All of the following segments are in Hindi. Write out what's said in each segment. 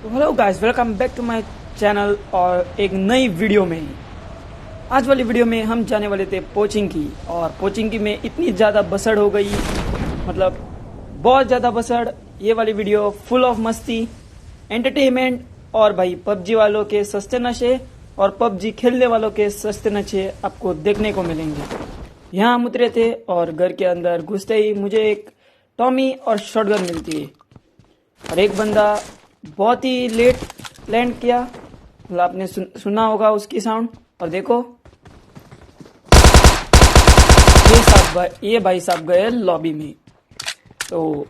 तो hello guys, welcome back to my channel और एक नई वीडियो में। आज वाली वीडियो में हम जाने वाले थे पोचिंग की, और पोचिंग की में इतनी ज़्यादा बसड़ हो गई, मतलब बहुत ज़्यादा बसड़। ये वाली वीडियो फुल ऑफ मस्ती, एंटरटेनमेंट और भाई पबजी वालों के सस्ते नशे और पबजी खेलने वालों के सस्ते नशे आपको देखने को मिलेंगे। यहाँ हम उतरे थे और घर के अंदर घुसते ही मुझे एक टॉमी और शॉटगन मिलती है, और एक बंदा बहुत ही लेट लैंड किया। मतलब आपने सुना होगा उसकी साउंड। और देखो ये भाई साहब गए लॉबी में। तो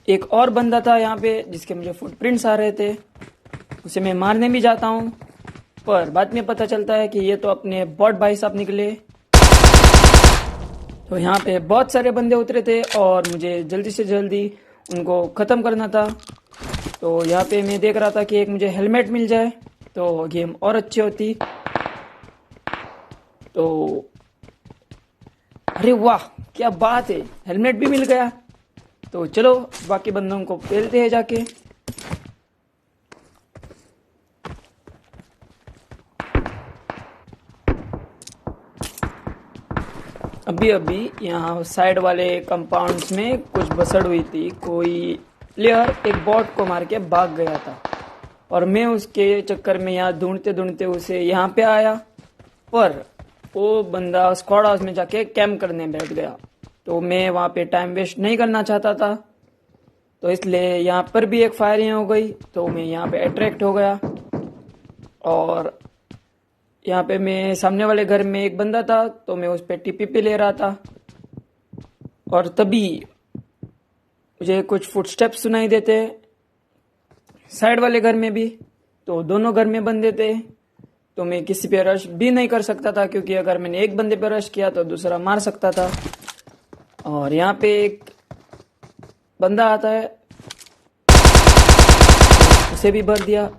एक और बंदा था यहाँ पे जिसके मुझे फुटप्रिंट्स आ रहे थे, उसे मैं मारने भी जाता हूँ, पर बाद में पता चलता है कि ये तो अपने बॉट भाई साहब निकले। तो यहाँ पे बहुत सारे बंदे उतरे थे और मुझे जल्दी से जल्दी उनको ख़त्म करना था। तो यहाँ पे मैं देख रहा था कि एक मुझे हेलमेट मिल जाए तो गेम और अच्छी होती। तो अरे वाह, क्या बात है, हेलमेट भी मिल गया। तो चलो बाकी बंदों को पेलते हैं जाके। अभी यहाँ साइड वाले कंपाउंड्स में कुछ बसड़ हुई थी। कोई प्लेयर एक बॉट को मार के भाग गया था, और मैं उसके चक्कर में यहाँ ढूंढते ढूंढते उसे यहाँ पे आया, पर वो बंदा स्क्वाड हाउस में जाके कैंप करने बैठ गया। तो मैं वहाँ पे टाइम वेस्ट नहीं करना चाहता था, तो इसलिए यहाँ पर भी एक फायरिंग हो गई। तो मैं यहाँ पे अट्रैक्ट हो गया, और यहाँ पे मैं सामने वाले घर में एक बंदा था तो मैं उस पर टीपीपी ले रहा था, और तभी मुझे कुछ फुटस्टेप्स सुनाई देते साइड वाले घर में भी। तो दोनों घर में बंदे थे, तो मैं किसी पे रश भी नहीं कर सकता था, क्योंकि अगर मैंने एक बंदे पे रश किया तो दूसरा मार सकता था। और यहाँ पे एक बंदा आता है, उसे भी भर दिया।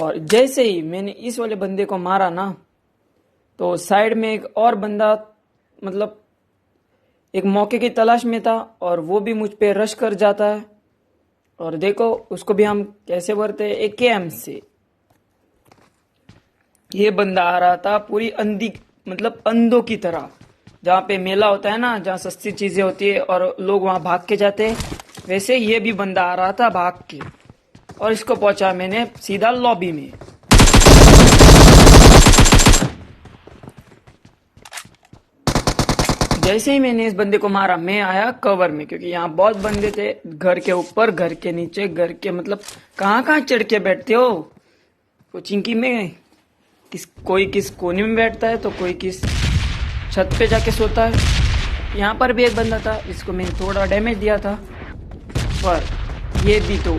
और जैसे ही मैंने इस वाले बंदे को मारा ना, तो साइड में एक और बंदा, मतलब एक मौके की तलाश में था, और वो भी मुझ पे रश कर जाता है। और देखो उसको भी हम कैसे भरते हैं, AKM से। ये बंदा आ रहा था पूरी अंधी, मतलब अंधों की तरह। जहाँ पे मेला होता है ना, जहाँ सस्ती चीजें होती है और लोग वहां भाग के जाते हैं, वैसे ये भी बंदा आ रहा था भाग के, और इसको पहुंचा मैंने सीधा लॉबी में। जैसे ही मैंने इस बंदे को मारा, मैं आया कवर में, क्योंकि यहाँ बहुत बंदे थे, घर के ऊपर, घर के नीचे, घर के, मतलब कहाँ कहाँ चढ़ के बैठते हो कोचिंग की में। कोई किस कोने में बैठता है तो कोई किस छत पे जाके सोता है। यहाँ पर भी एक बंदा था जिसको मैंने थोड़ा डैमेज दिया था, पर ये भी तो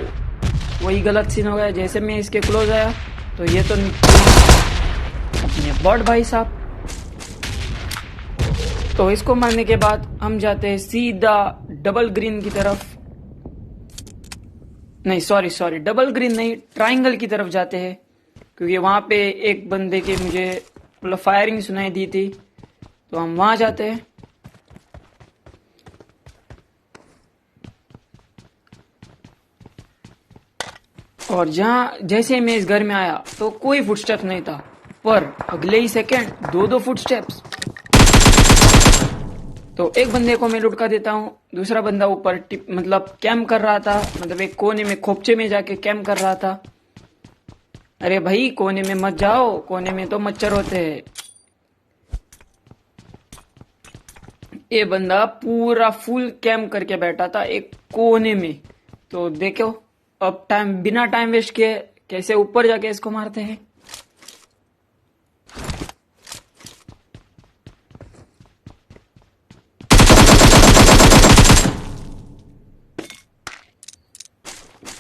वही गलत सीन हो गया। जैसे मैं इसके क्लोज आया तो ये तो अपने बॉट भाई साहब। तो इसको मारने के बाद हम जाते हैं सीधा डबल ग्रीन की तरफ। नहीं सॉरी, डबल ग्रीन नहीं, ट्रायंगल की तरफ जाते हैं, क्योंकि वहां पे एक बंदे की मुझे मतलब फायरिंग सुनाई दी थी। तो हम वहां जाते हैं। और जैसे मैं इस घर में आया तो कोई फुटस्टेप्स नहीं था, पर अगले ही सेकंड दो फुटस्टेप्स। तो एक बंदे को मैं लुटका देता हूँ, दूसरा बंदा ऊपर मतलब कैंप कर रहा था, मतलब एक कोने में खोपचे में जाके कैंप कर रहा था। अरे भाई कोने में मत जाओ, कोने में तो मच्छर होते हैं। ये बंदा पूरा फुल कैंप करके बैठा था एक कोने में। तो देखो अब बिना टाइम वेस्ट किए कैसे ऊपर जाके इसको मारते हैं।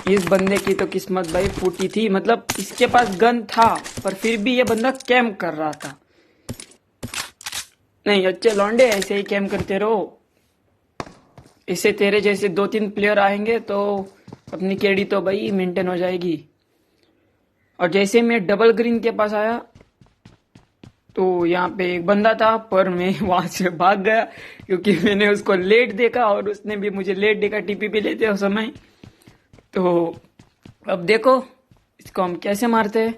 इस बंदे की तो किस्मत भाई फूटी थी, मतलब इसके पास गन था पर फिर भी ये बंदा कैंप कर रहा था। नहीं अच्छे लौंडे ऐसे ही कैंप करते रहो, इससे तेरे जैसे 2-3 प्लेयर आएंगे तो अपनी केडी तो भाई मेंटेन हो जाएगी। और जैसे मैं डबल ग्रीन के पास आया तो यहाँ पे एक बंदा था, पर मैं वहां से भाग गया क्योंकि मैंने उसको लेट देखा और उसने भी मुझे लेट देखा टीपीपी लेते हो समय। तो अब देखो इसको हम कैसे मारते हैं।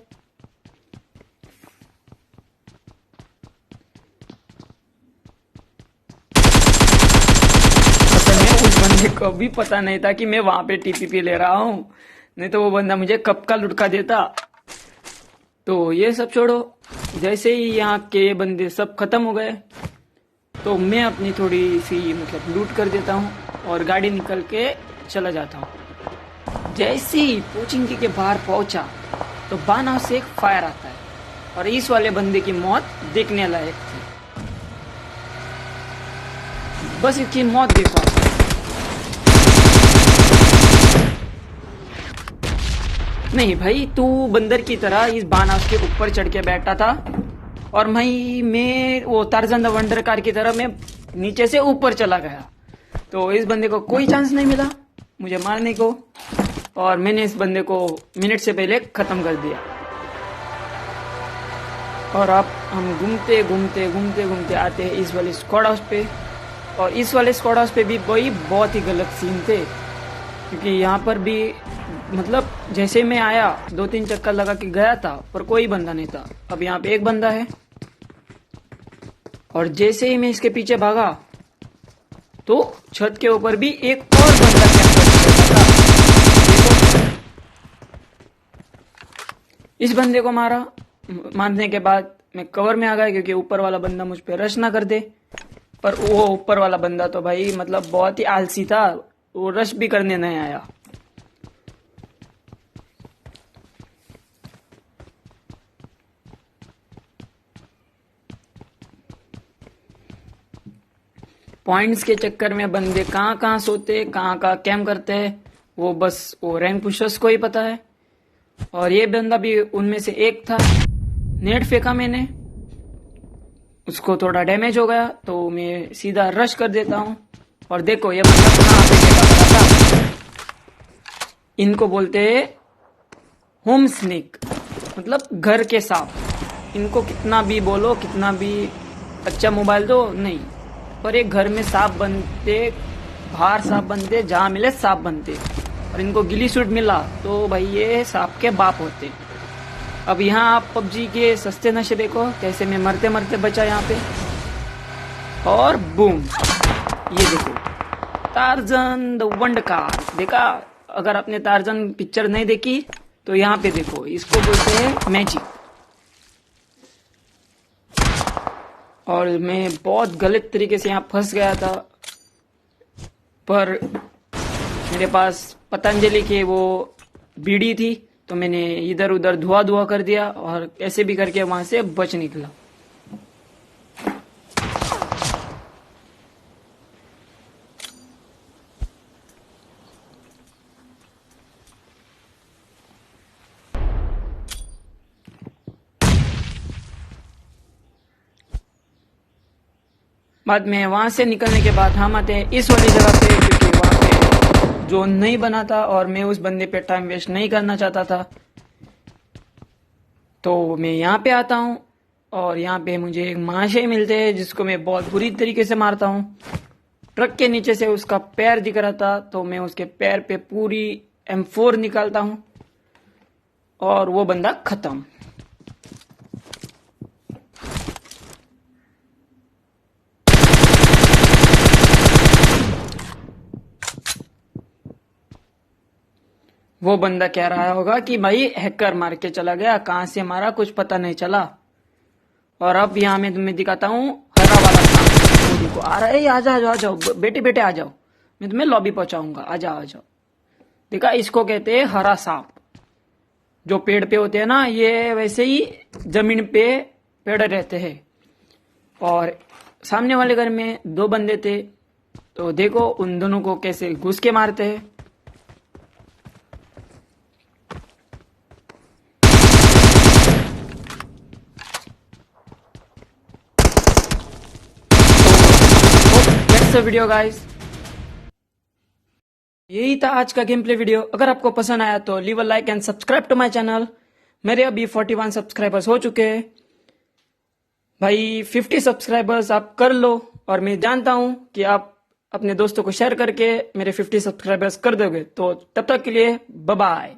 असल में उस बंदे को भी पता नहीं था कि मैं वहां पे टीपीपी ले रहा हूं, नहीं तो वो बंदा मुझे कब का लुटका देता। तो ये सब छोड़ो, जैसे ही यहाँ के बंदे सब खत्म हो गए तो मैं अपनी थोड़ी सी मतलब लूट कर देता हूँ और गाड़ी निकल के चला जाता हूँ। जैसे ही पोचिंकी के बाहर पहुंचा तो बाना से एक फायर आता है और इस वाले बंदे की मौत देखने लायक थी। बस इसकी मौत देखो। नहीं भाई, तू बंदर की तरह इस बानास के ऊपर चढ़ के बैठा था और मैं वो टार्ज़न द वंडर कार की तरह मैं नीचे से ऊपर चला गया। तो इस बंदे को कोई चांस नहीं मिला मुझे मारने को और मैंने इस बंदे को मिनट से पहले खत्म कर दिया। और अब हम घूमते घूमते घूमते घूमते आते हैं इस वाले स्क्वाड हाउस पे। और इस वाले स्क्वाड हाउस पे भी वही बहुत ही गलत सीन थे, क्योंकि यहाँ पर भी मतलब जैसे मैं आया 2-3 चक्कर लगा के गया था पर कोई बंदा नहीं था। अब यहाँ पे एक बंदा है और जैसे ही मैं इसके पीछे भागा तो छत के ऊपर भी एक और बंदा कैंप था। इस बंदे को मारने के बाद मैं कवर में आ गया क्योंकि ऊपर वाला बंदा मुझ पे रश ना कर दे। पर वो ऊपर वाला बंदा तो भाई मतलब बहुत ही आलसी था, वो रश भी करने नहीं आया। पॉइंट्स के चक्कर में बंदे कहाँ कहाँ सोते, कहाँ कहाँ कैम्प करते हैं, वो बस वो रैंक पुशर्स को ही पता है। और ये बंदा भी उनमें से एक था। नेट फेंका मैंने, उसको थोड़ा डैमेज हो गया तो मैं सीधा रश कर देता हूँ। और देखो ये बंदा कहाँ पे फेंका पड़ा था। इनको बोलते हैं होम स्नेक, मतलब घर के सांप। इनको कितना भी बोलो, कितना भी अच्छा मोबाइल दो, नहीं, पर एक घर में सांप बनते, बाहर सांप बनते, जहां मिले सांप बनते। और इनको गिली सूट मिला तो भाई ये सांप के बाप होते। अब यहाँ आप पबजी के सस्ते नशे देखो कैसे मैं मरते मरते बचा यहाँ पे। और बूम, ये देखो टार्ज़न द वंडर कार। देखा, अगर आपने टार्ज़न पिक्चर नहीं देखी तो यहाँ पे देखो, इसको बोलते हैं मैजिक। और मैं बहुत गलत तरीके से यहाँ फंस गया था, पर मेरे पास पतंजलि के वो बीड़ी थी तो मैंने इधर उधर धुआं कर दिया और कैसे भी करके वहां से बच निकला। बाद में वहां से निकलने के बाद हम आते हैं इस वाली जगह पे, क्योंकि वहां पे जोन नहीं बना था और मैं उस बंदे पे टाइम वेस्ट नहीं करना चाहता था। तो मैं यहाँ पे आता हूँ और यहाँ पे मुझे एक महाशय मिलते हैं जिसको मैं बहुत बुरी तरीके से मारता हूँ। ट्रक के नीचे से उसका पैर दिख रहा था तो मैं उसके पैर पे पूरी M4 निकालता हूँ और वो बंदा खत्म। वो बंदा कह रहा होगा कि भाई हैकर मार के चला गया, कहां से मारा कुछ पता नहीं चला। और अब यहाँ मैं तुम्हें दिखाता हूँ हरा वाला सांप। वो देखो आ रहा है, आ जाओ आ जाओ बेटे बेटे आ जाओ, मैं तुम्हें लॉबी पहुंचाऊंगा, आ जाओ आ जाओ। देखा, इसको कहते हैं हरा सांप। जो पेड़ पे होते हैं ना, ये वैसे ही जमीन पे पेड़ रहते हैं। और सामने वाले घर में 2 बंदे थे तो देखो उन दोनों को कैसे घुस के मारते हैं। वीडियो गाइस, यही था आज का गेम प्ले वीडियो। अगर आपको पसंद आया तो leave a like and subscribe to my channel. मेरे अभी 41 सब्सक्राइबर्स हो चुके हैं भाई। 50 सब्सक्राइबर्स आप कर लो और मैं जानता हूं कि आप अपने दोस्तों को शेयर करके मेरे 50 सब्सक्राइबर्स कर दोगे। तो तब तक के लिए बाय बाय।